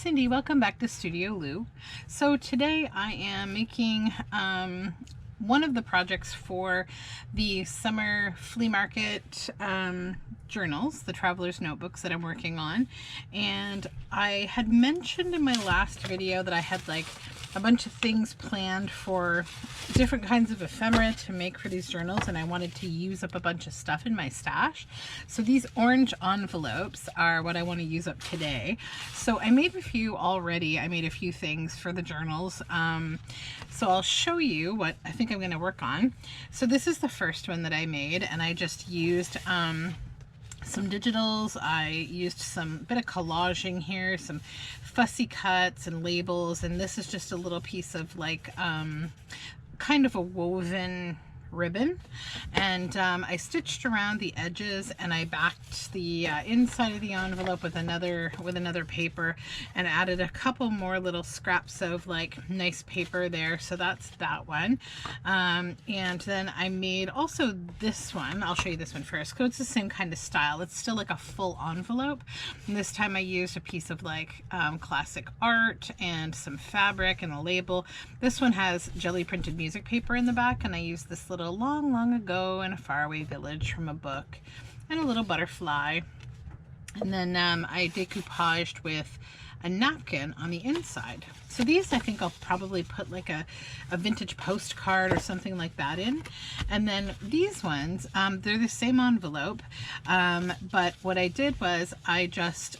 Cindy, welcome back to Studioloo. So today I am making one of the projects for the summer flea market journals, the traveler's notebooks that I'm working on. And I had mentioned in my last video that I had like a bunch of things planned for different kinds of ephemera to make for these journals, and I wanted to use up a bunch of stuff in my stash. So these orange envelopes are what I want to use up today. So I made a few already. I made a few things for the journals. So I'll show you what I think I'm going to work on. So this is the first one that I made, and I just used some digitals. I used some bit of collaging here, some fussy cuts and labels, and this is just a little piece of like kind of a woven ribbon, and I stitched around the edges, and I backed the inside of the envelope with another paper, and added a couple more little scraps of like nice paper there. So that's that one. And then I made also this one. I'll show you this one first. So it's the same kind of style. It's still like a full envelope, and this time I used a piece of like classic art and some fabric and a label. This one has jelly printed music paper in the back, and I used this little long ago in a faraway village from a book, and a little butterfly. And then I decoupaged with a napkin on the inside. So these I think I'll probably put like a vintage postcard or something like that in. And then these ones, they're the same envelope, but what I did was I just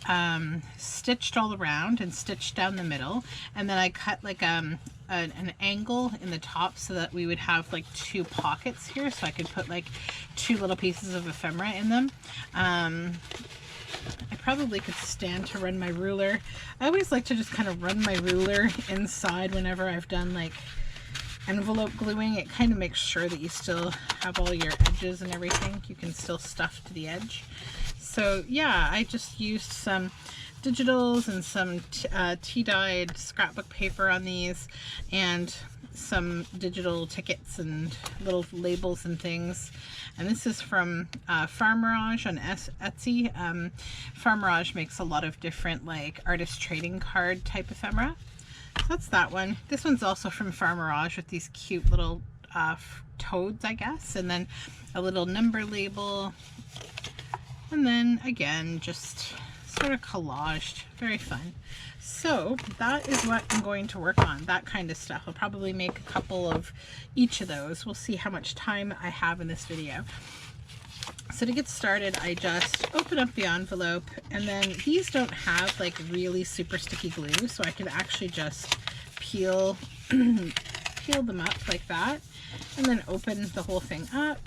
stitched all around and stitched down the middle, and then I cut like an angle in the top so that we would have like two pockets here, so I could put like two little pieces of ephemera in them. I probably could stand to run my ruler. I always like to just kind of run my ruler inside whenever I've done like envelope gluing. It kind of makes sure that you still have all your edges and everything. You can still stuff to the edge. So yeah, I just used some digitals and some tea-dyed scrapbook paper on these, and some digital tickets and little labels and things. And this is from Farmerage on Etsy. Farmerage makes a lot of different like artist trading card type ephemera. So that's that one. This one's also from Farmerage with these cute little toads, I guess, and then a little number label, and then again just sort of collaged. Very fun. So that is what I'm going to work on, that kind of stuff. I'll probably make a couple of each of those. We'll see how much time I have in this video. So to get started, I just open up the envelope, and then these don't have like really super sticky glue, so I can actually just peel them up like that, and then open the whole thing up.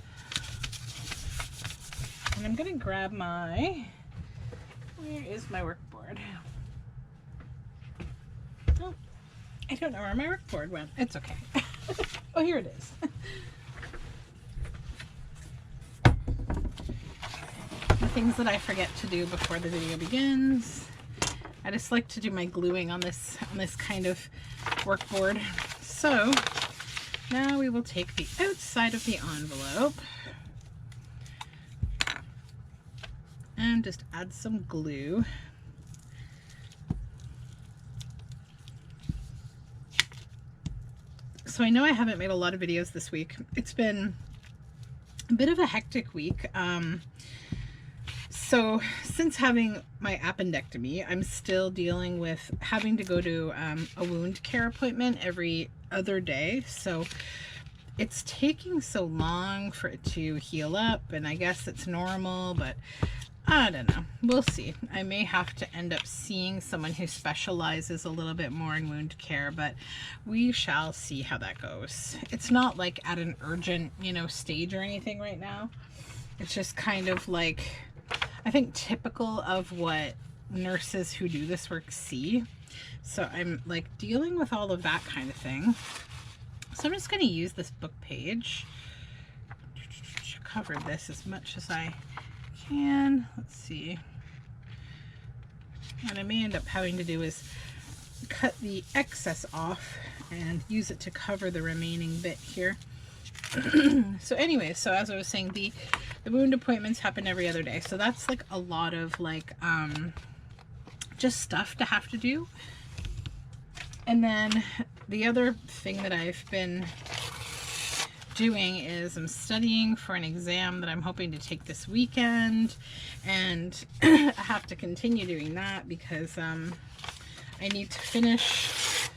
And I'm gonna grab where is my workboard? Oh, I don't know where my workboard went. It's okay. Oh, here it is. The things that I forget to do before the video begins. I just like to do my gluing on this kind of workboard. So now we will take the outside of the envelope and just add some glue. So I know I haven't made a lot of videos this week. It's been a bit of a hectic week. So since having my appendectomy, I'm still dealing with having to go to a wound care appointment every other day. So it's taking so long for it to heal up, and I guess it's normal, but I don't know. We'll see. I may have to end up seeing someone who specializes a little bit more in wound care, but we shall see how that goes. It's not like at an urgent, stage or anything right now. It's just kind of like, I think, typical of what nurses who do this work see. So I'm like dealing with all of that kind of thing. So I'm just going to use this book page to cover this as much as I can. Let's see. What I may end up having to do is cut the excess off and use it to cover the remaining bit here. So anyway, so as I was saying, the wound appointments happen every other day. So that's like a lot of like just stuff to have to do. And then the other thing that I've been doing is I'm studying for an exam that I'm hoping to take this weekend, and I have to continue doing that because I need to finish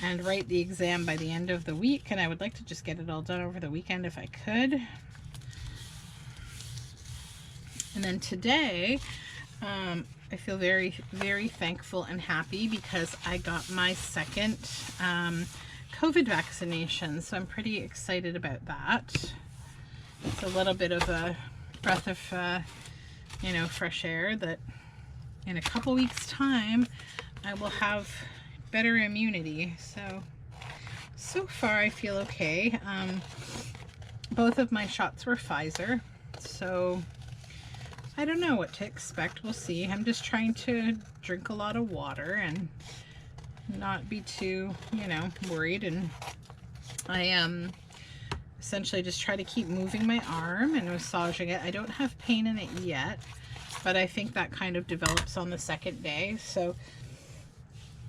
and write the exam by the end of the week, and I would like to just get it all done over the weekend if I could. And then today, I feel very, very thankful and happy because I got my second COVID vaccination, so I'm pretty excited about that. It's a little bit of a breath of, you know, fresh air that in a couple weeks' time I will have better immunity. So far I feel okay. Both of my shots were Pfizer, so I don't know what to expect. We'll see. I'm just trying to drink a lot of water and not be too, you know, worried. And I essentially just try to keep moving my arm and massaging it. I don't have pain in it yet, but I think that kind of develops on the second day. So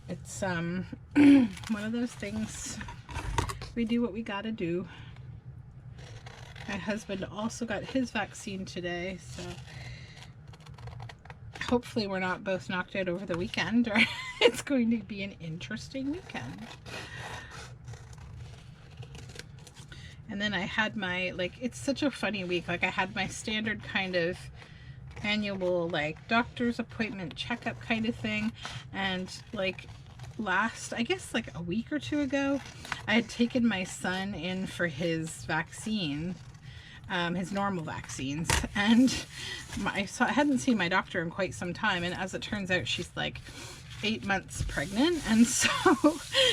it's one of those things. We do what we gotta do. My husband also got his vaccine today, so hopefully we're not both knocked out over the weekend, or it's going to be an interesting weekend. And then I had my, like, it's such a funny week. Like, I had my standard kind of annual, like, doctor's appointment checkup kind of thing. And, like, last, I guess, like a week or two ago, I had taken my son in for his vaccine. His normal vaccines, and I hadn't seen my doctor in quite some time, and as it turns out she's like 8 months pregnant, and so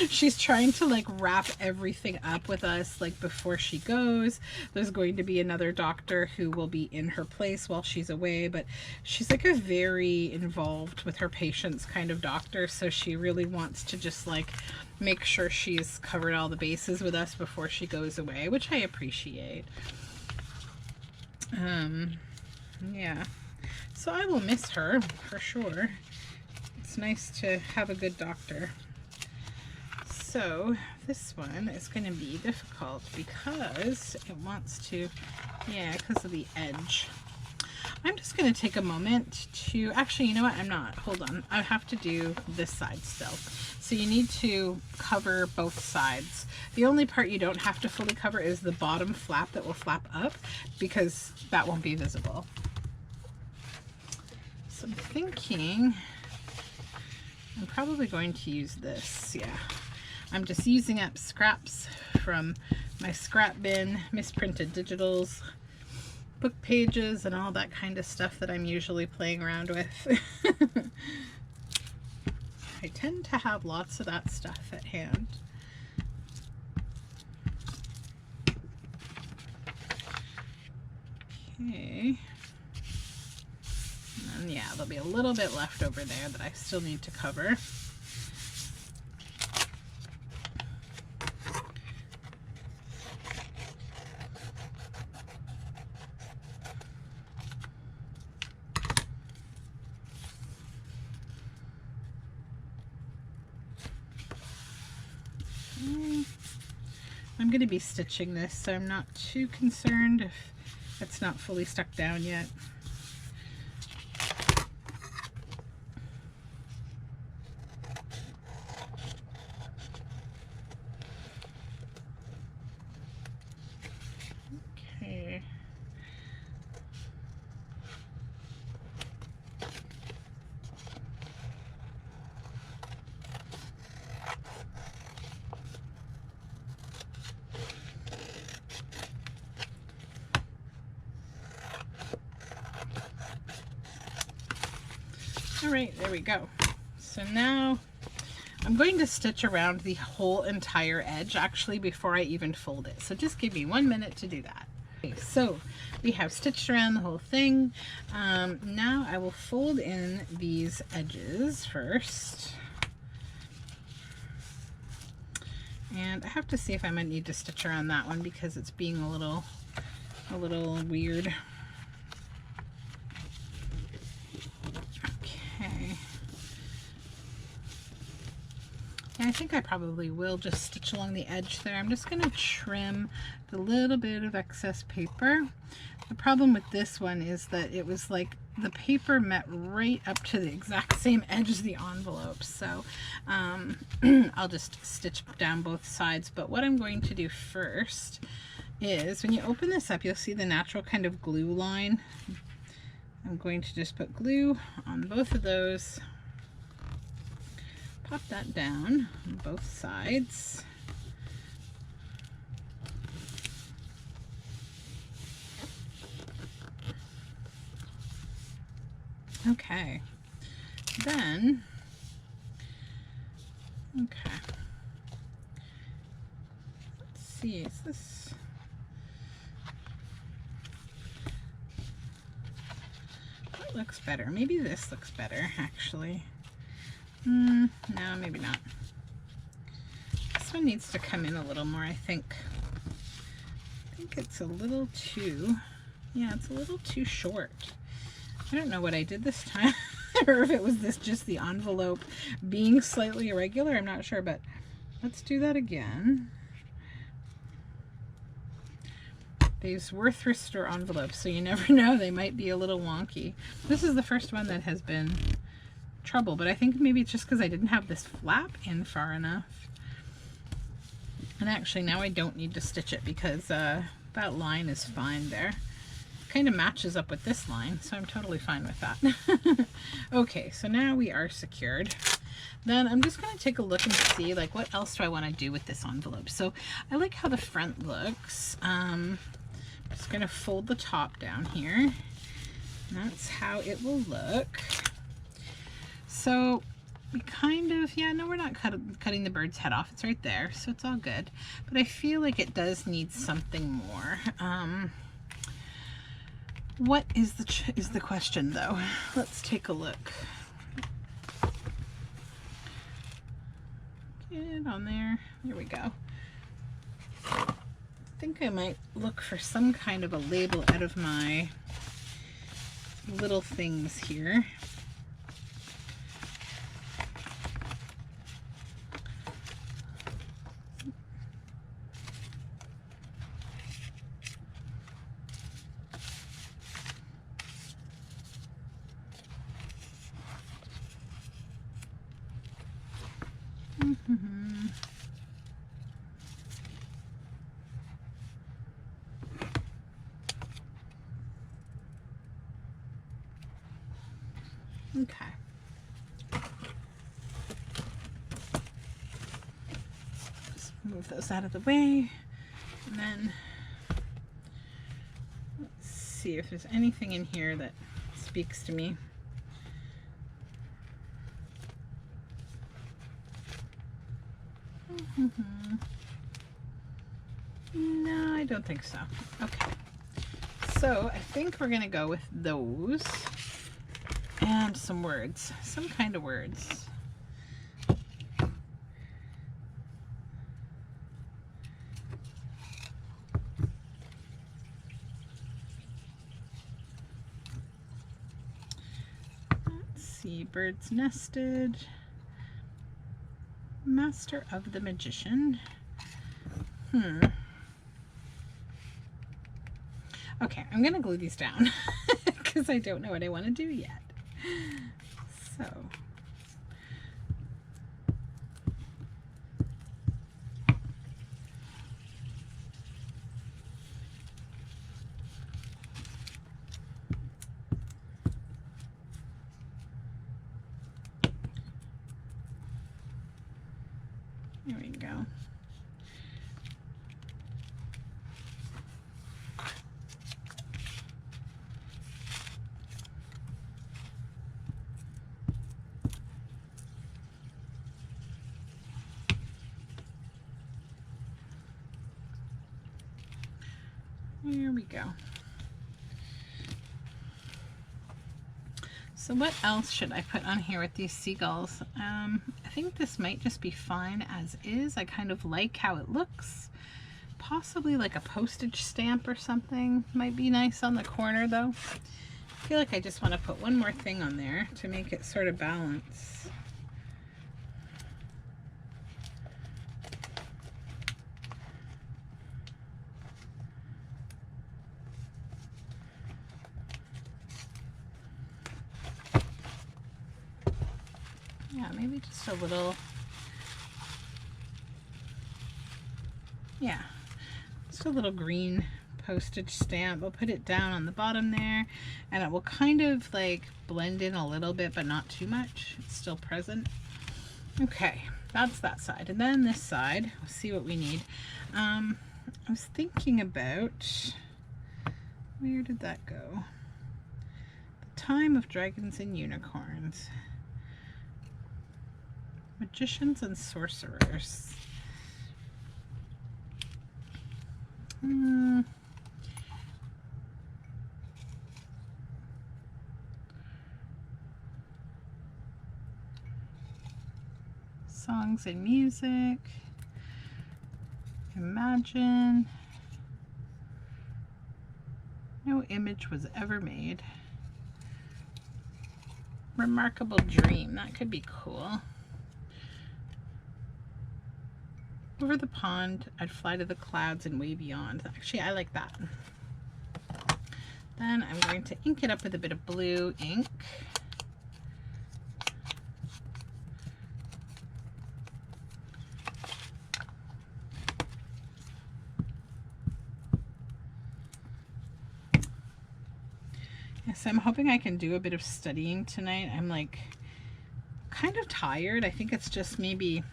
she's trying to like wrap everything up with us like before she goes. There's going to be another doctor who will be in her place while she's away, but she's like a very involved with her patients kind of doctor, so she really wants to just like make sure she's covered all the bases with us before she goes away, which I appreciate. Yeah, so I will miss her for sure. It's nice to have a good doctor. So this one is going to be difficult because it wants to, yeah, because of the edge. I'm just going to take a moment to, actually, you know what, I'm not, hold on, I have to do this side still. So you need to cover both sides. The only part you don't have to fully cover is the bottom flap that will flap up, because that won't be visible. So I'm thinking I'm probably going to use this, yeah. I'm just using up scraps from my scrap bin, misprinted digitals, book pages, and all that kind of stuff that I'm usually playing around with. I tend to have lots of that stuff at hand. Okay. And yeah, there'll be a little bit left over there that I still need to cover. I'm going to be stitching this, so I'm not too concerned if it's not fully stuck down yet. Okay. All right, there we go. So now I'm going to stitch around the whole entire edge actually before I even fold it. So just give me 1 minute to do that. Okay, so we have stitched around the whole thing. Now I will fold in these edges first. And I have to see if I might need to stitch around that one because it's being a little weird. Okay. And I think I probably will just stitch along the edge there. I'm just going to trim the little bit of excess paper. The problem with this one is that it was like the paper met right up to the exact same edge as the envelope. So I'll just stitch down both sides. But what I'm going to do first is when you open this up, you'll see the natural kind of glue line. I'm going to just put glue on both of those. Pop that down on both sides. Okay, then, okay, let's see, is this, what looks better? Maybe this looks better, actually. No, maybe not. This one needs to come in a little more, I think. I think it's a little too, yeah, it's a little too short. I don't know what I did this time, or if it was just the envelope being slightly irregular. I'm not sure, but let's do that again. These were thrift store envelopes, so you never know, they might be a little wonky. This is the first one that has been trouble, but I think maybe it's just because I didn't have this flap in far enough. And actually now I don't need to stitch it because that line is fine there. Kind of matches up with this line, so I'm totally fine with that. Okay, so now we are secured. Then I'm just going to take a look and see like what else do I want to do with this envelope. So I like how the front looks. I'm just going to fold the top down here. That's how it will look. So we kind of, yeah, no, we're not cutting the bird's head off. It's right there, so it's all good. But I feel like it does need something more. What is the question though? Let's take a look. Get on there. There we go. I think I might look for some kind of a label out of my little things here. Okay. Just move those out of the way, and then let's see if there's anything in here that speaks to me. No, I don't think so. Okay. So I think we're gonna go with those and some words, some kind of words. Let's see, birds nested, master of the magician. Okay, I'm gonna glue these down because I don't know what I want to do yet. So there we go. There we go. So what else should I put on here with these seagulls? I think this might just be fine as is. I kind of like how it looks. Possibly like a postage stamp or something might be nice on the corner though. I feel like I just want to put one more thing on there to make it sort of balance. maybe just a little, yeah, just a little green postage stamp. We'll put it down on the bottom there, and it will kind of like blend in a little bit, but not too much. It's still present. Okay, that's that side. And then this side, we'll see what we need. I was thinking about, where did that go? The Time of Dragons and Unicorns. Magicians and Sorcerers. Songs and music. Imagine. No image was ever made. Remarkable dream. That could be cool. Over the pond, I'd fly to the clouds and way beyond. Actually, I like that. Then I'm going to ink it up with a bit of blue ink. So I'm hoping I can do a bit of studying tonight. I'm like kind of tired. I think it's just maybe,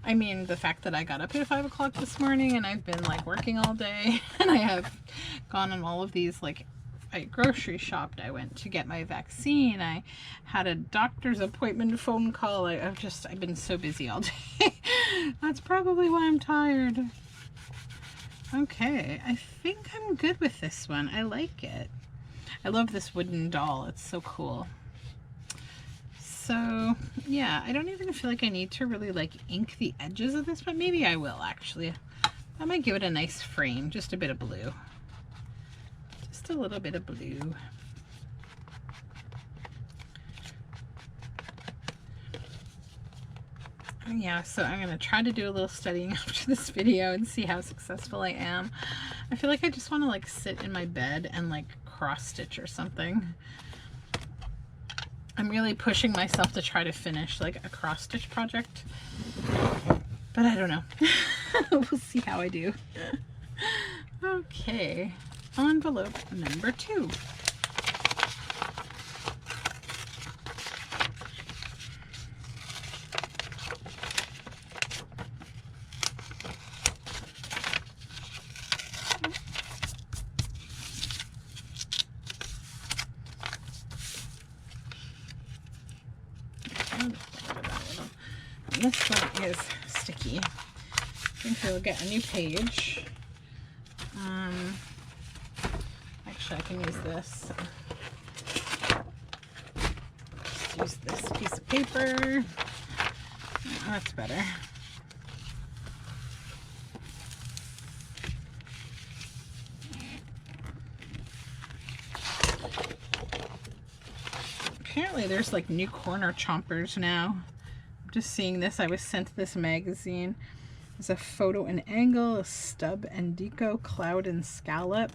I mean, the fact that I got up at 5 o'clock this morning and I've been like working all day, and I have gone on all of these, like I grocery shopped, I went to get my vaccine, I had a doctor's appointment phone call. I've been so busy all day. That's probably why I'm tired. Okay, I think I'm good with this one. I like it. I love this wooden doll. It's so cool. So yeah, I don't even feel like I need to really like ink the edges of this, but maybe I will actually. I might give it a nice frame, just a bit of blue. Just a little bit of blue. Yeah, so I'm going to try to do a little studying after this video and see how successful I am. I feel like I just want to like sit in my bed and like cross stitch or something. I'm really pushing myself to try to finish like a cross stitch project, but I don't know. We'll see how I do. Okay, envelope number 2. This one is sticky. I think we'll get a new page. Actually, I can use this. Just use this piece of paper. Oh, that's better. Apparently, there's like new corner chompers now. Just seeing this, I was sent this magazine. There's a photo and angle, a stub and deco, cloud and scallop,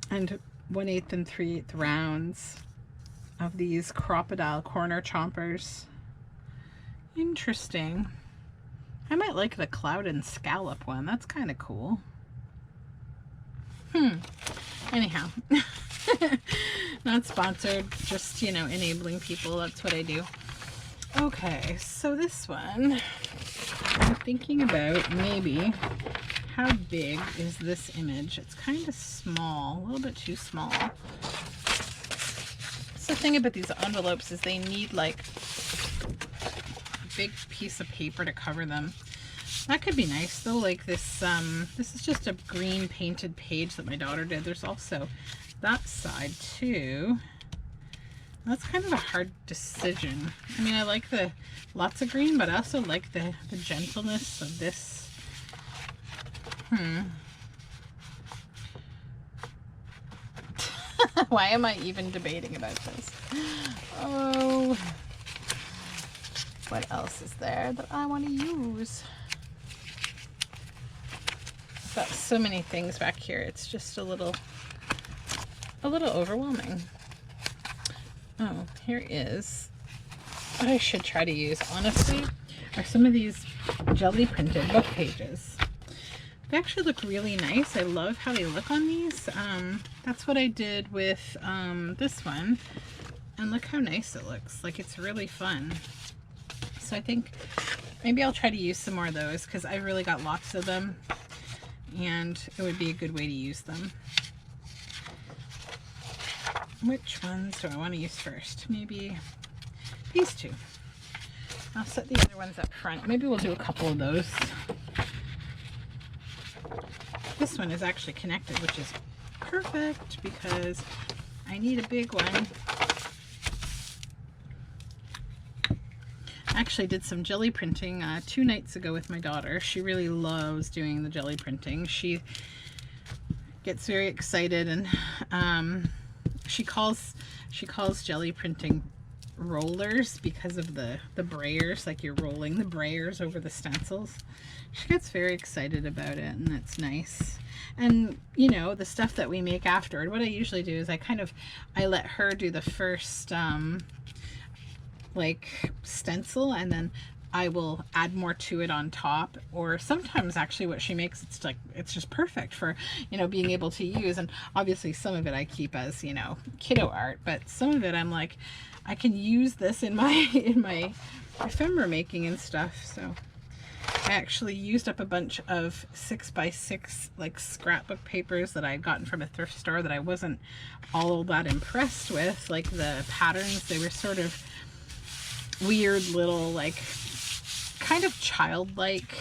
and 1/8 and 3/8 rounds of these crocodile corner chompers. Interesting. I might like the cloud and scallop one. That's kind of cool. Anyhow, not sponsored, just, you know, enabling people. That's what I do. Okay, so this one, I'm thinking about maybe how big is this image. It's kind of small, a little bit too small. So the thing about these envelopes is they need like a big piece of paper to cover them. That could be nice though, like this, this is just a green painted page that my daughter did. There's also that side too. That's kind of a hard decision. I mean, I like the lots of green, but I also like the gentleness of this. Why am I even debating about this? Oh, what else is there that I want to use? I've got so many things back here. It's just a little overwhelming. Oh, here is what I should try to use, honestly, are some of these jelly printed book pages. They actually look really nice. I love how they look on these. That's what I did with this one. And look how nice it looks. Like, it's really fun. So I think maybe I'll try to use some more of those because I really got lots of them. And it would be a good way to use them. Which ones do I want to use first? Maybe these two. I'll set the other ones up front. Maybe we'll do a couple of those. This one is actually connected, which is perfect because I need a big one. I actually did some jelly printing 2 nights ago with my daughter. She really loves doing the jelly printing. She gets very excited, and she calls jelly printing rollers because of the brayers, like you're rolling the brayers over the stencils. She gets very excited about it, and that's nice. And you know, the stuff that we make afterward, what I usually do is I let her do the first like stencil, and then I will add more to it on top. Or sometimes actually what she makes, it's just perfect for, you know, being able to use. And obviously some of it I keep as, you know, kiddo art, but some of it I'm like, I can use this in my ephemera making and stuff. So I actually used up a bunch of 6x6 like scrapbook papers that I had gotten from a thrift store that I wasn't all that impressed with. Like the patterns, they were sort of weird little, like, kind of childlike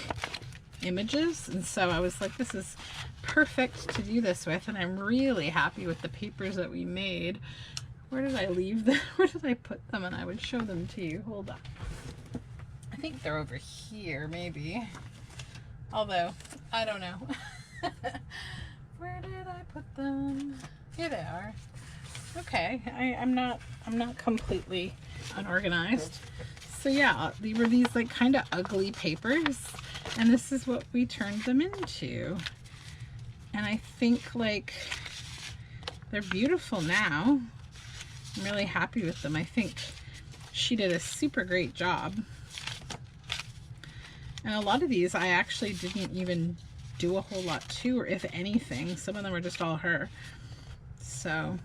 images, and so I was like, this is perfect to do this with. And I'm really happy with the papers that we made. Where did I leave them? Where did I put them? And I would show them to you. Hold on. I think they're over here, maybe. Although, I don't know. Where did I put them? Here they are. Okay, I'm not completely unorganized. So yeah, they were these like kind of ugly papers, and this is what we turned them into. And I think like they're beautiful now. I'm really happy with them. I think she did a super great job. And a lot of these I actually didn't even do a whole lot to, or if anything. Some of them are just all her. So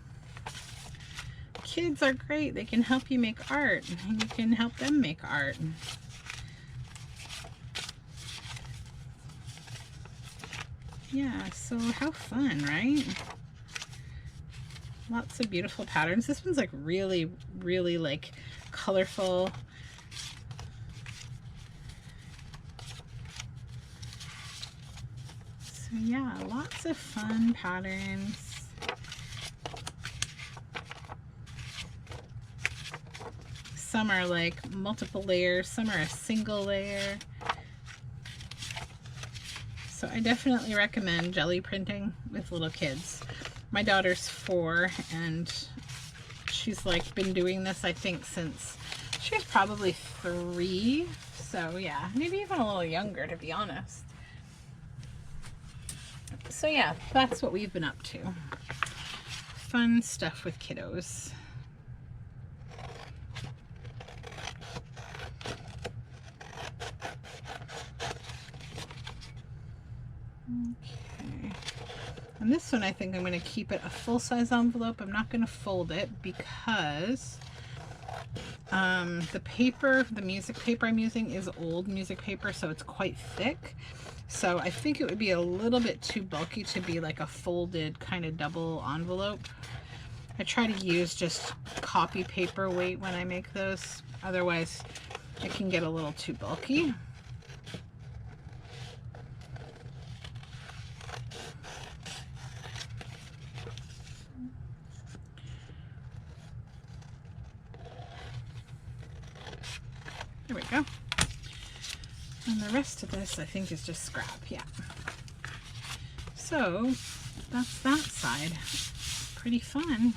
kids are great. They can help you make art, and you can help them make art. Yeah, so how fun, right? Lots of beautiful patterns. This one's like really, really like colorful. So yeah, lots of fun patterns. Some are like multiple layers, some are a single layer. So I definitely recommend jelly printing with little kids. My daughter's 4, and she's like been doing this, I think, since she was probably 3. So yeah, maybe even a little younger, to be honest. So yeah, that's what we've been up to. Fun stuff with kiddos. Okay. And this one, I think I'm going to keep it a full-size envelope. I'm not going to fold it because the paper, the music paper I'm using is old music paper, so it's quite thick. So I think it would be a little bit too bulky to be like a folded kind of double envelope. I try to use just copy paper weight when I make those. Otherwise, it can get a little too bulky. There we go. And the rest of this, I think, is just scrap. Yeah. So that's that side. Pretty fun.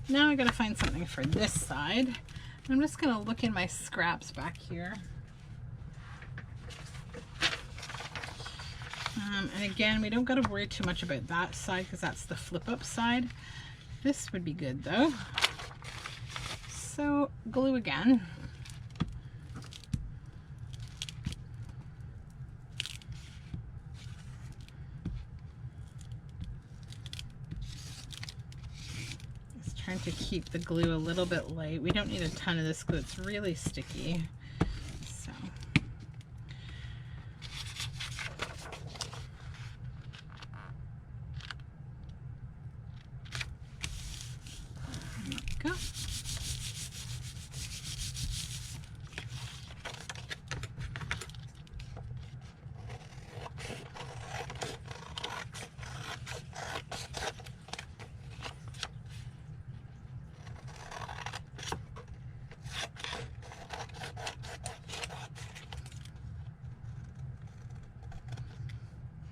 Now I gotta find something for this side. I'm just gonna look in my scraps back here. And again, we don't gotta worry too much about that side because that's the flip up side. This would be good though. So glue again. trying to keep the glue a little bit light. We don't need a ton of this glue. It's really sticky. So. There we go.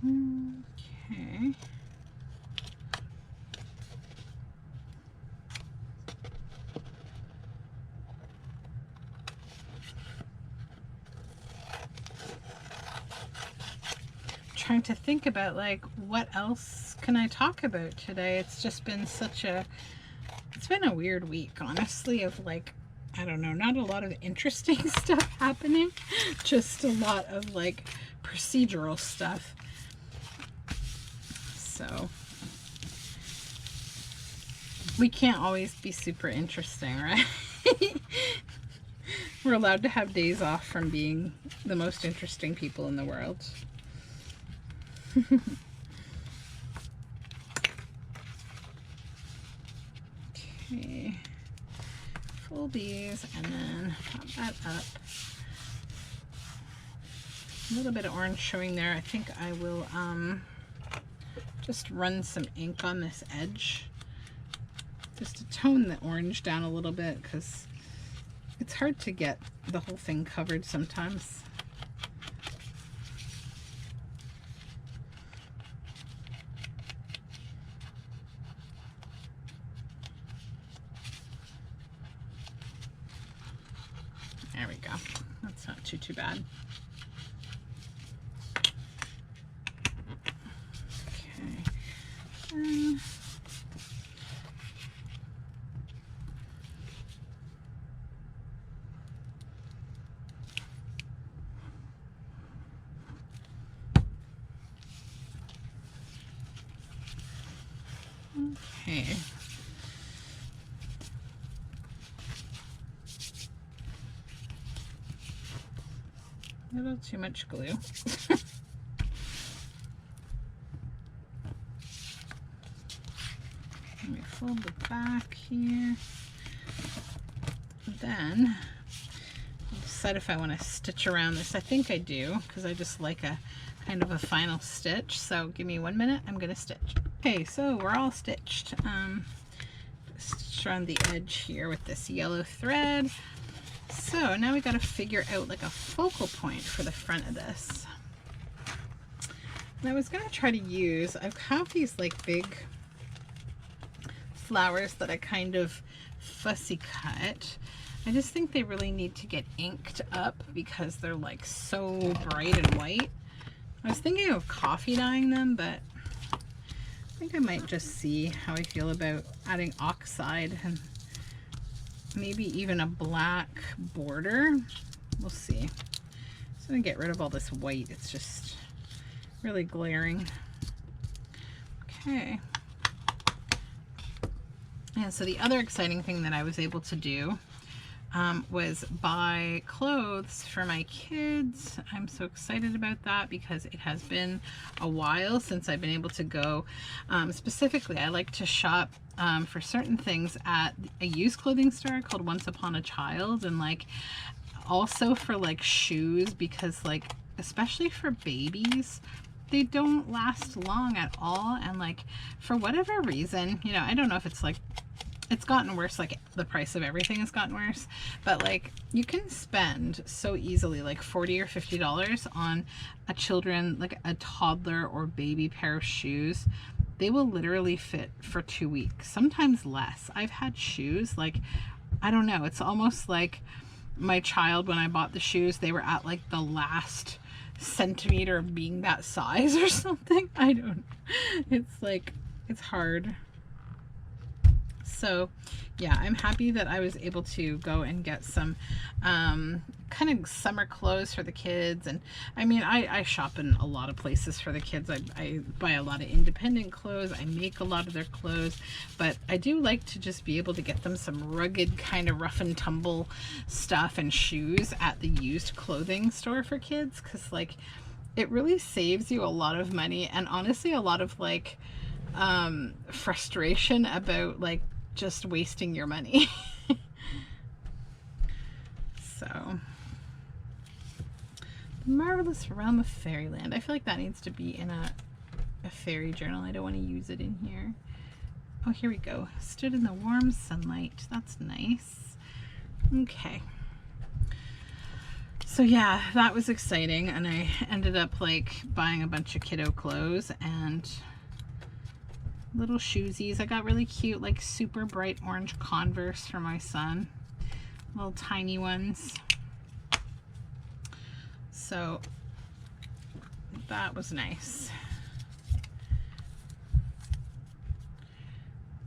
Okay. Trying to think about like what else can I talk about today. It's just been it's been a weird week, honestly, of like, I don't know, not a lot of interesting stuff happening, just a lot of like procedural stuff. So we can't always be super interesting, right? We're allowed to have days off from being the most interesting people in the world. Okay, fold these and then pop that up. A little bit of orange showing there. I think I will just run some ink on this edge just to tone the orange down a little bit, because it's hard to get the whole thing covered sometimes. There we go. That's not too bad. Okay. A little too much glue. Let me fold the back here. Then I'll decide if I want to stitch around this. I think I do, because I just like a kind of a final stitch. So give me 1 minute, I'm going to stitch. Okay, so we're all stitched. Stitch around the edge here with this yellow thread. So now we got to figure out like a focal point for the front of this. And I was going to try to use, I have these like big flowers that I kind of fussy cut. I just think they really need to get inked up because they're like so bright and white. I was thinking of coffee dyeing them, but I think I might just see how I feel about adding oxide and maybe even a black border. We'll see. Just gonna get rid of all this white. It's just really glaring. Okay. And so the other exciting thing that I was able to do was buy clothes for my kids. I'm so excited about that because it has been a while since I've been able to go. Specifically, I like to shop for certain things at a used clothing store called Once Upon a Child, and like also for like shoes, because like especially for babies, they don't last long at all. And like for whatever reason, you know, I don't know if it's like it's gotten worse, like the price of everything has gotten worse, but like you can spend so easily like $40 or $50 on a children, like a toddler or baby pair of shoes. They will literally fit for 2 weeks, sometimes less. I've had shoes like, I don't know, it's almost like my child, when I bought the shoes, they were at like the last centimeter of being that size or something. I don't know. It's like, it's hard. So yeah, I'm happy that I was able to go and get some kind of summer clothes for the kids. And I mean, I shop in a lot of places for the kids. I buy a lot of independent clothes. I make a lot of their clothes, but I do like to just be able to get them some rugged kind of rough and tumble stuff and shoes at the used clothing store for kids, because like it really saves you a lot of money, and honestly a lot of like frustration about like just wasting your money. So, the marvelous realm of fairyland. I feel like that needs to be in a fairy journal. I don't want to use it in here. Oh, here we go. Stood in the warm sunlight. That's nice. Okay. So yeah, that was exciting, and I ended up like buying a bunch of kiddo clothes and little shoesies. I got really cute, like super bright orange Converse for my son, little tiny ones. So that was nice.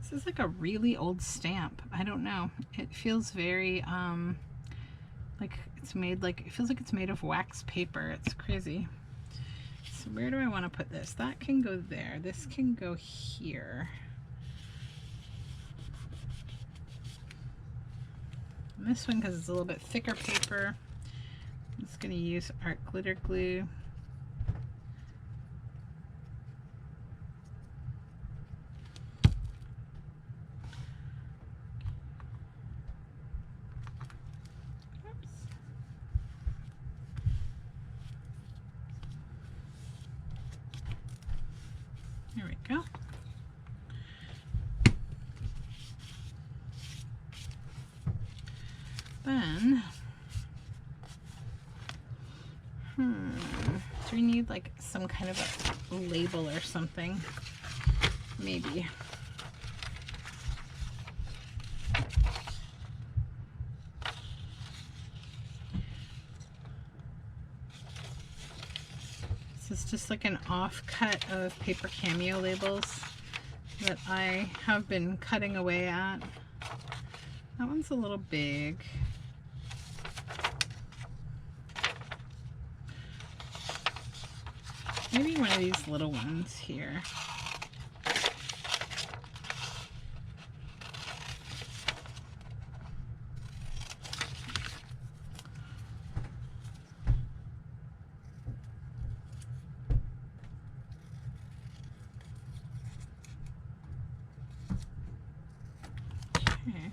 This is like a really old stamp. I don't know. It feels very like it's made like, it feels like it's made of wax paper. It's crazy. So where do I want to put this? That can go there. This can go here. And this one, because it's a little bit thicker paper, I'm just going to use art glitter glue. There we go. Then, do we need like some kind of a label or something? Maybe. This is just like an offcut of paper cameo labels that I have been cutting away at. That one's a little big. Maybe one of these little ones here. Okay.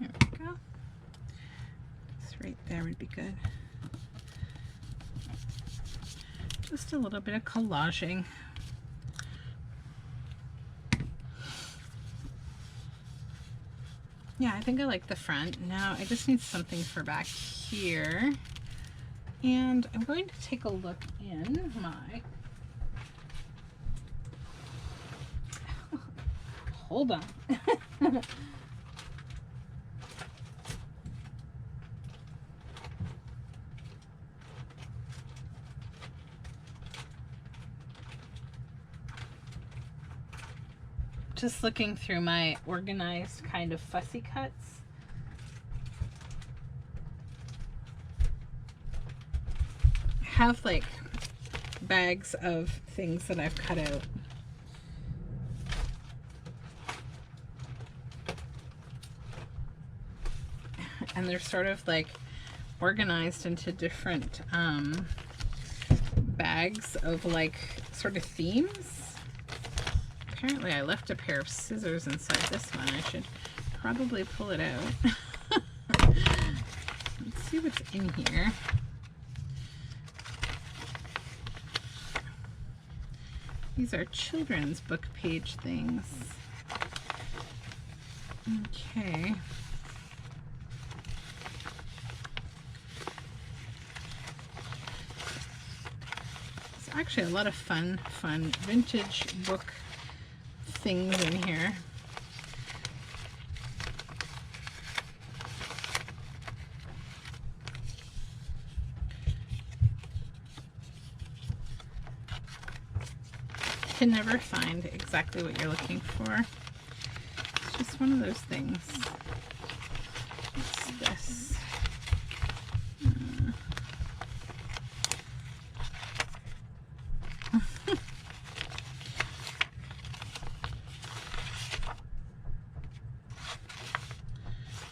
There we go. This right there would be good. Just a little bit of collaging. Yeah, I think I like the front. Now I just need something for back here. And I'm going to take a look in my... Hold on. Just looking through my organized kind of fussy cuts. I have like bags of things that I've cut out. And they're sort of like organized into different bags of like sort of themes. Apparently I left a pair of scissors inside this one. I should probably pull it out. Let's see what's in here. These are children's book page things. Okay. actually a lot of fun vintage book things in here. You can never find exactly what you're looking for. It's just one of those things. What's this?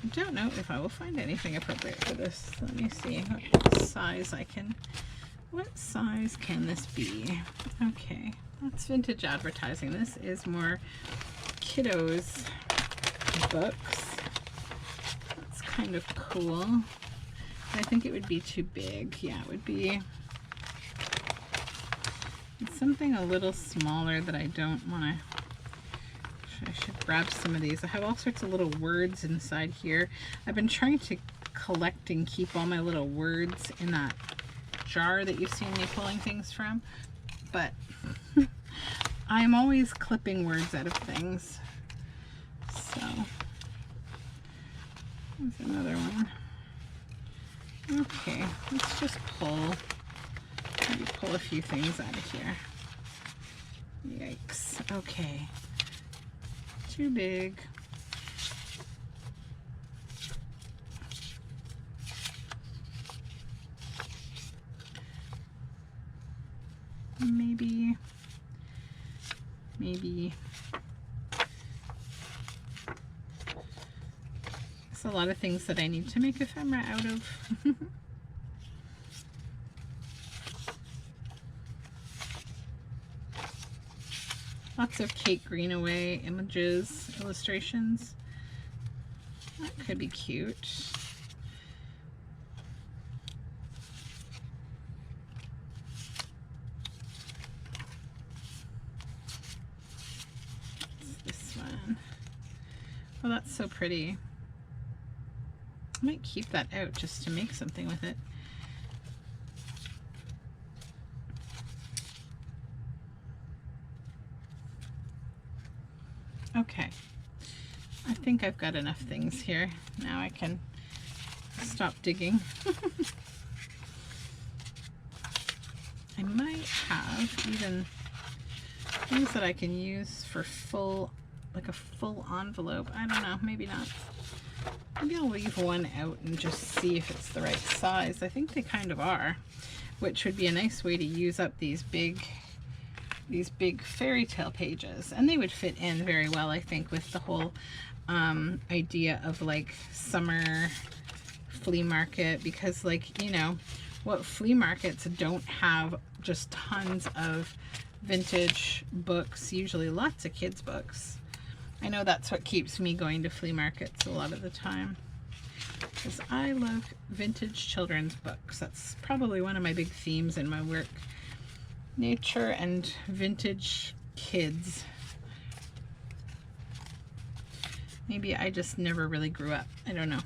I don't know if I will find anything appropriate for this. Let me see what size what size can this be? Okay, that's vintage advertising. This is more kiddos books. That's kind of cool. I think it would be too big. Yeah, it would be something a little smaller that I don't want to. I should grab some of these. I have all sorts of little words inside here. I've been trying to collect and keep all my little words in that jar that you've seen me pulling things from, but I'm always clipping words out of things. So there's another one. Okay, let's just maybe pull a few things out of here. Yikes. Okay. Too big. Maybe. There's a lot of things that I need to make ephemera out of. Lots of Kate Greenaway images, illustrations. That could be cute. What's this one? Oh, that's so pretty. I might keep that out just to make something with it. Okay, I think I've got enough things here. Now I can stop digging. I might have even things that I can use for like a full envelope. I don't know, maybe not. Maybe I'll leave one out and just see if it's the right size. I think they kind of are, which would be a nice way to use up these big fairy tale pages, and they would fit in very well, I think, with the whole idea of like summer flea market, because, like, you know, what flea markets don't have just tons of vintage books, usually lots of kids books. I know that's what keeps me going to flea markets a lot of the time, because I love vintage children's books. That's probably one of my big themes in my work. Nature and vintage kids. Maybe I just never really grew up. I don't know.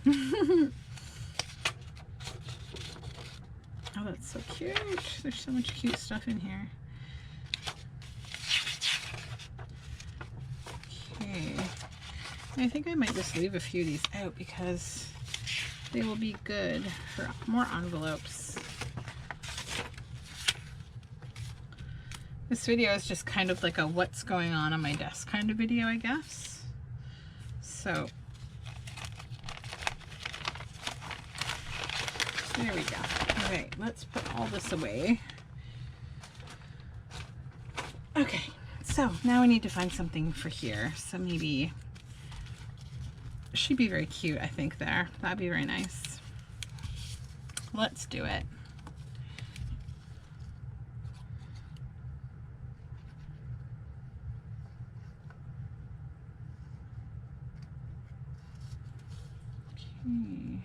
Oh, that's so cute. There's so much cute stuff in here. Okay. I think I might just leave a few of these out because they will be good for more envelopes. This video is just kind of like a what's going on my desk kind of video, I guess. So there we go. All right, let's put all this away. Okay, so now we need to find something for here. So maybe it should be very cute, I think, there. That'd be very nice. Let's do it. Okay.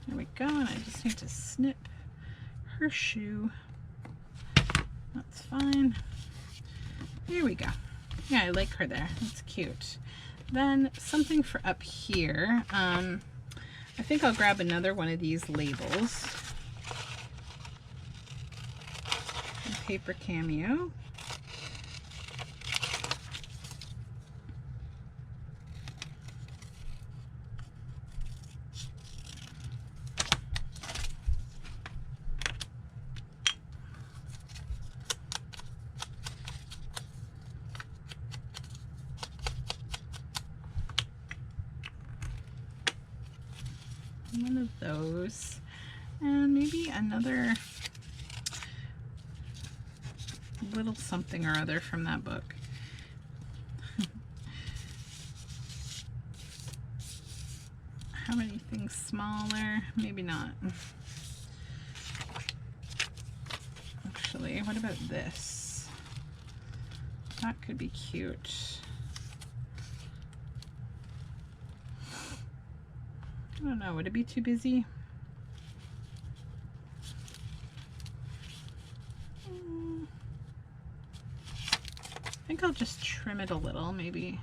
There we go, and I just need to snip her shoe. That's fine. There we go. Yeah, I like her there. That's cute. Then something for up here. I think I'll grab another one of these labels. A paper cameo. One of those, and maybe another little something or other from that book. Have anything smaller? Maybe not. Actually, what about this? That could be cute. I don't know, would it be too busy? I think I'll just trim it a little, maybe.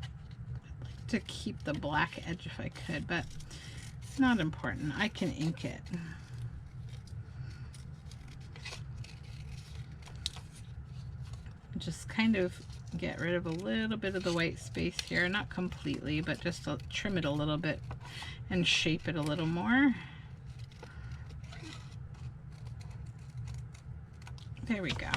I'd like to keep the black edge if I could, but it's not important. I can ink it. Just kind of get rid of a little bit of the white space here, not completely, but just to trim it a little bit and shape it a little more. There we go.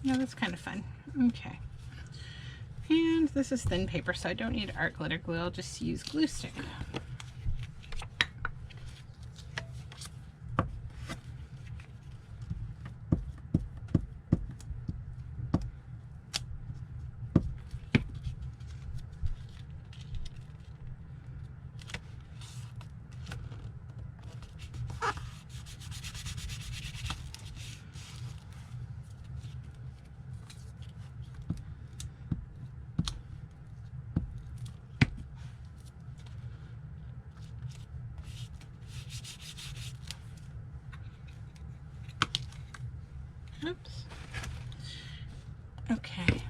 Yeah, that's kind of fun. Okay. And this is thin paper, so I don't need art glitter glue. I'll just use glue stick. Oops. Okay.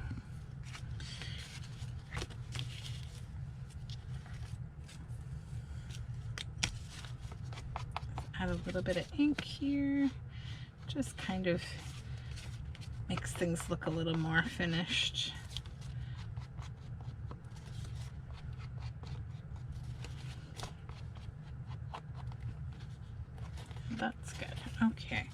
Add a little bit of ink here. Just kind of makes things look a little more finished. That's good. Okay.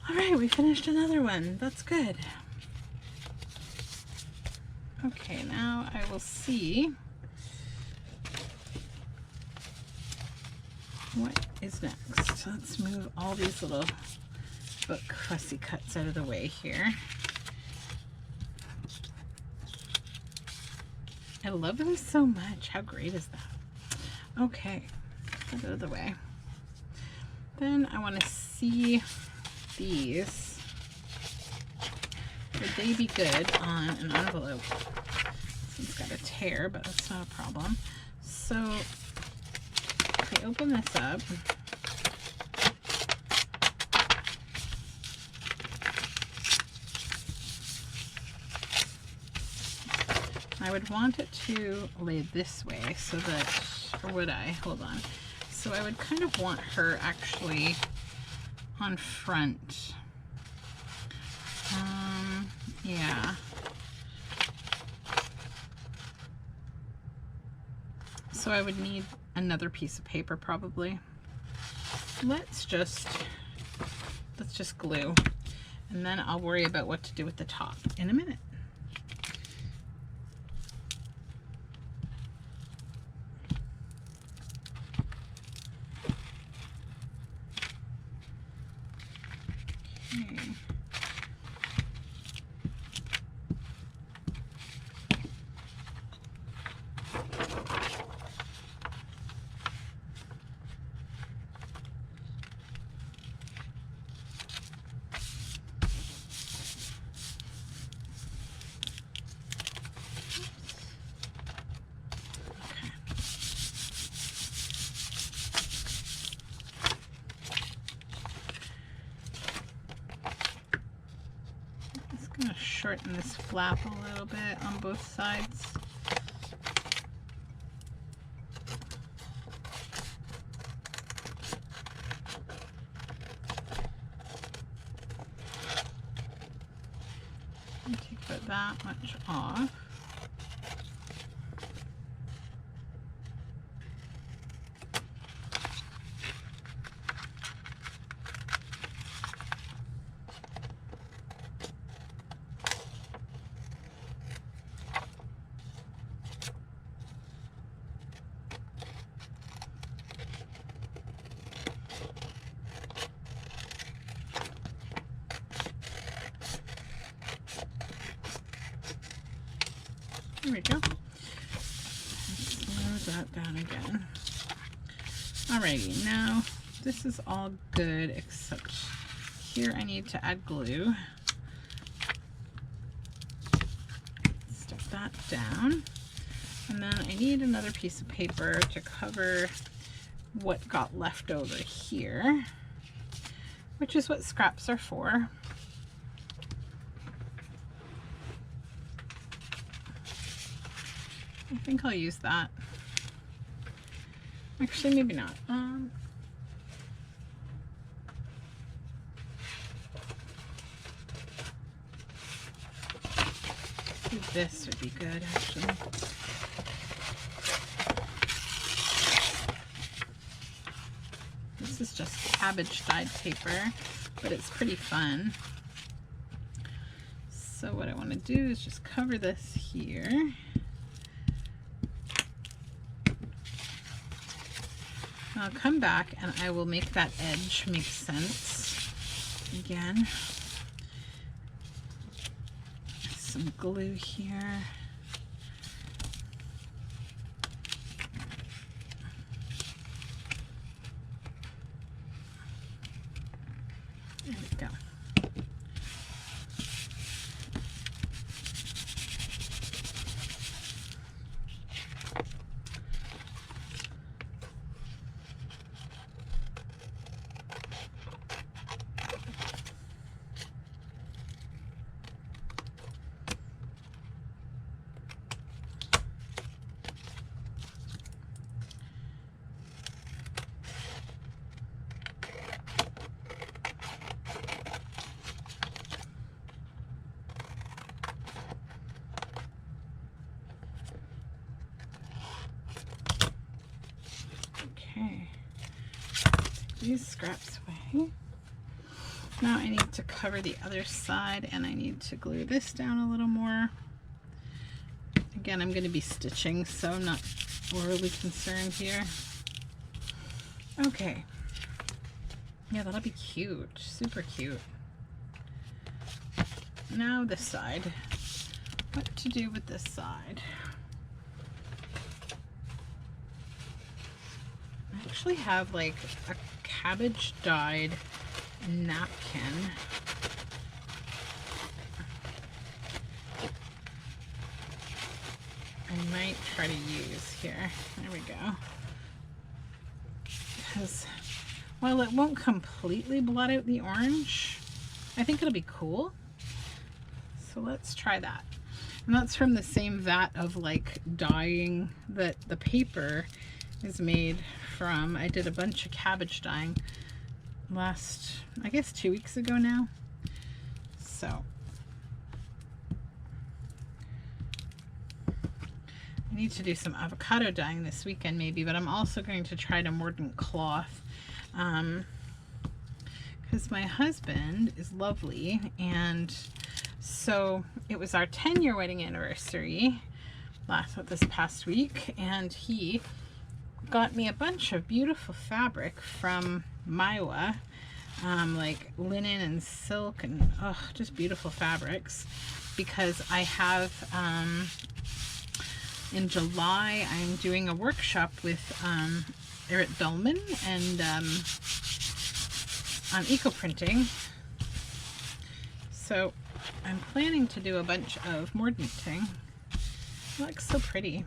All right, we finished another one. That's good. Okay, now I will see what is next. Let's move all these little book fussy cuts out of the way here. I love this so much. How great is that? Okay, get it out of the way. Then I want to see these. Would they be good on an envelope? It's got a tear, but that's not a problem. So if I open this up, I would want it to lay this way so that, or would I? Hold on. So I would kind of want her actually on front. Yeah. So I would need another piece of paper probably. Let's just glue, and then I'll worry about what to do with the top in a minute. Okay. I'm going to shorten this flap a little bit on both sides. And take about that much off. There we go. Slow that down again. Alrighty, now this is all good except here I need to add glue. Stick that down. And then I need another piece of paper to cover what got left over here, which is what scraps are for. I think I'll use that. Actually, maybe not. This would be good, actually. This is just cabbage dyed paper, but it's pretty fun. So what I want to do is just cover this here. I'll come back and I will make that edge make sense again. Some glue here. There we go. Okay, take these scraps away. Now I need to cover the other side and I need to glue this down a little more. Again, I'm going to be stitching, so I'm not overly concerned here. Okay. Yeah, that'll be cute. Super cute. Now this side. What to do with this side? I actually have like a cabbage dyed napkin. I might try to use here. There we go. Because while it won't completely blot out the orange, I think it'll be cool. So let's try that. And that's from the same vat of like dyeing that the paper is made from. I did a bunch of cabbage dyeing last, I guess 2 weeks ago now. So I need to do some avocado dyeing this weekend maybe, but I'm also going to try to mordant cloth because my husband is lovely, and so it was our 10-year wedding anniversary this past week, and he got me a bunch of beautiful fabric from Maiwa, like linen and silk and just beautiful fabrics, because I have in July I'm doing a workshop with Eric Bellman and on eco printing, so I'm planning to do a bunch of mordanting. It looks so pretty.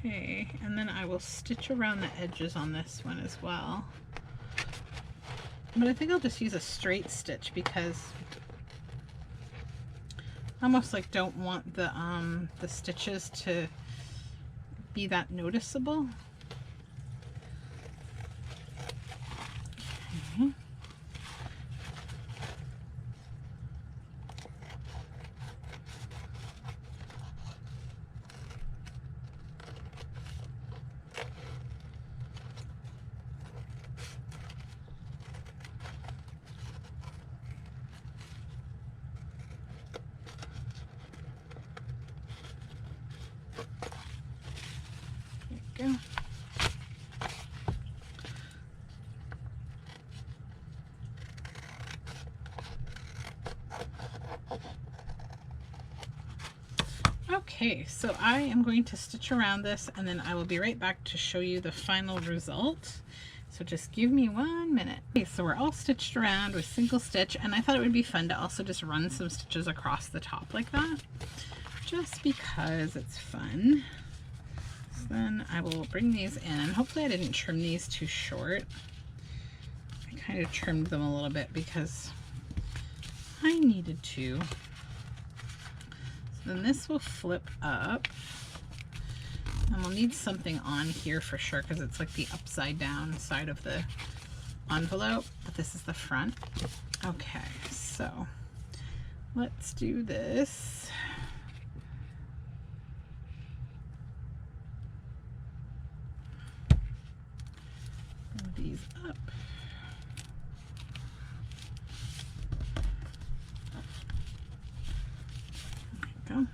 Okay, and then I will stitch around the edges on this one as well. but I think I'll just use a straight stitch because I almost like don't want the stitches to be that noticeable. Okay. Go. Okay, so I am going to stitch around this and then I will be right back to show you the final result. So just give me 1 minute. Okay, so we're all stitched around with single stitch, and I thought it would be fun to also just run some stitches across the top like that, just because it's fun. Then I will bring these in, and hopefully I didn't trim these too short. I kind of trimmed them a little bit because I needed to. So then this will flip up, and we'll need something on here for sure because it's like the upside down side of the envelope, but this is the front. Okay, so let's do this. These up. There we go.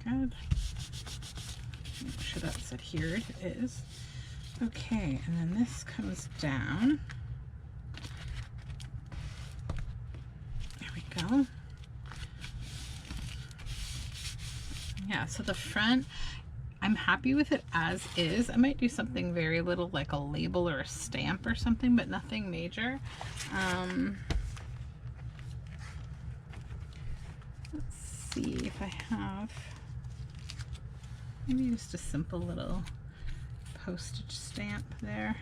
Good. Make sure that's adhered. It is. Okay, and then this comes down. There we go. Yeah, so the front, I'm happy with it as is. I might do something very little like a label or a stamp or something, but nothing major. Let's see if I have maybe just a simple little postage stamp there.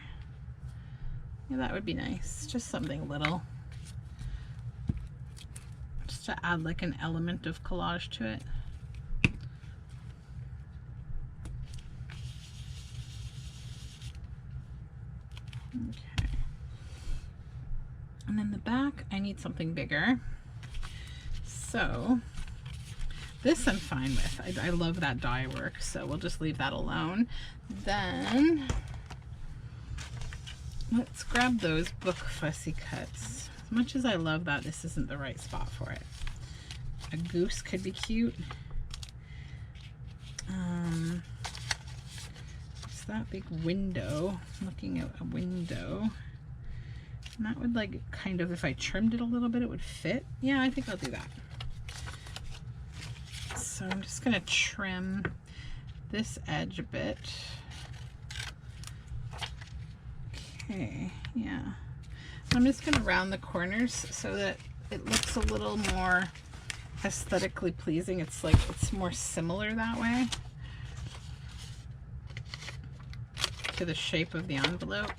Yeah, that would be nice. Just something little. Just to add like an element of collage to it. Okay. And then the back, I need something bigger. So this I'm fine with. I love that die work, so we'll just leave that alone. Then let's grab those book fussy cuts. As much as I love that, this isn't the right spot for it. A goose could be cute. It's that big window, looking at a window. And that would like kind of, if I trimmed it a little bit, it would fit. Yeah, I think I'll do that. So I'm just gonna trim this edge a bit. Okay, yeah. I'm just gonna round the corners so that it looks a little more aesthetically pleasing. It's like, it's more similar that way to the shape of the envelope.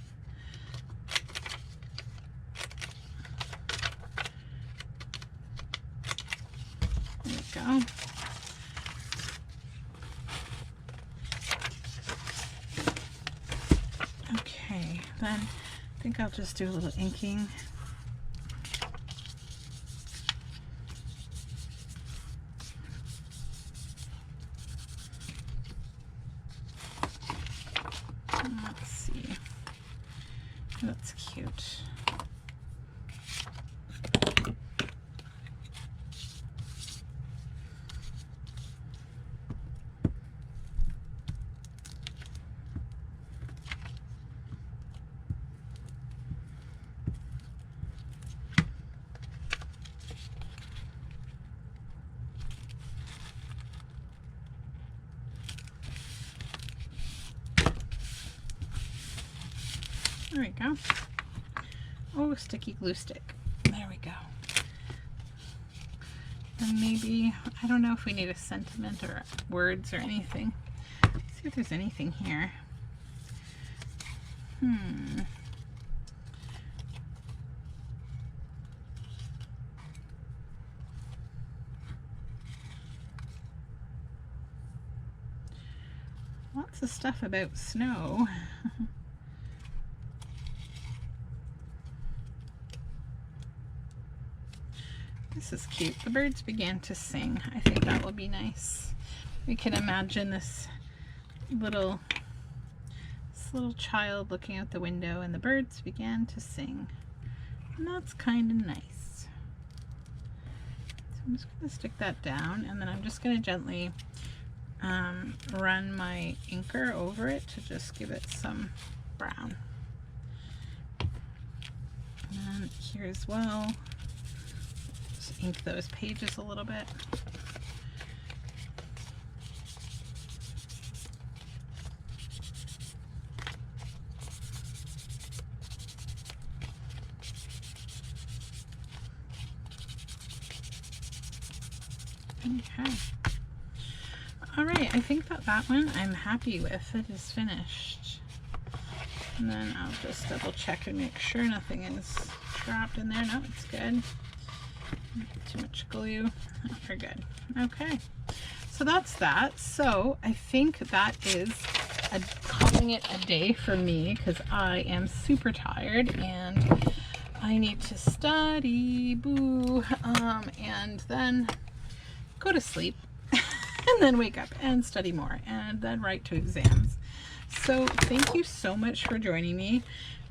There we go. Okay, then I think I'll just do a little inking. Let's see. That's cute. There we go. Oh, sticky glue stick. There we go. And maybe, I don't know if we need a sentiment or words or anything. Let's see if there's anything here. Lots of stuff about snow. This is cute. The birds began to sing. I think that will be nice. We can imagine this little child looking out the window and the birds began to sing. And that's kind of nice. So I'm just going to stick that down, and then I'm just going to gently run my inker over it to just give it some brown. And here as well, just ink those pages a little bit. Okay. All right, I think that one I'm happy with. It is finished. And then I'll just double check and make sure nothing is trapped in there. No, it's good. Too much glue. Oh, we're good. Okay, so that's that. So I think that is calling it a day for me, because I am super tired and I need to study, boo, and then go to sleep. And then wake up and study more and then write to exams. So thank you so much for joining me.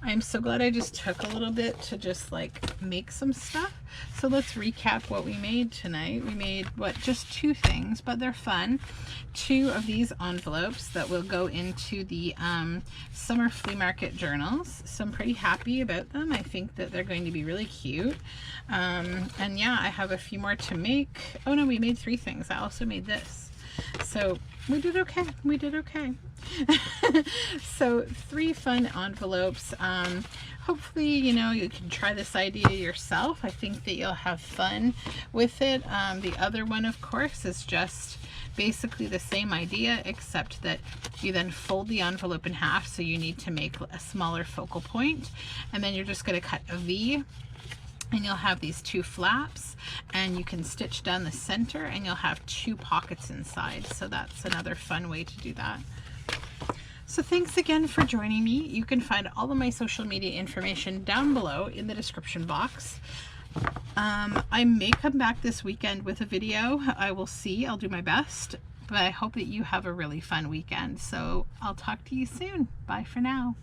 I'm so glad I just took a little bit to just like make some stuff. So let's recap what we made tonight. We made just 2 things, but they're fun. 2 of these envelopes that will go into the summer flea market journals. So I'm pretty happy about them. I think that they're going to be really cute. And yeah, I have a few more to make. Oh no, we made 3 things. I also made this. So we did okay. We did okay. So 3 fun envelopes. Hopefully, you know, you can try this idea yourself. I think that you'll have fun with it. The other one, of course, is just basically the same idea, except that you then fold the envelope in half, so you need to make a smaller focal point, and then you're just going to cut a V. And you'll have these 2 flaps, and you can stitch down the center, and you'll have 2 pockets inside. So that's another fun way to do that. So thanks again for joining me. You can find all of my social media information down below in the description box. I may come back this weekend with a video. I will see. I'll do my best. But I hope that you have a really fun weekend. So I'll talk to you soon. Bye for now.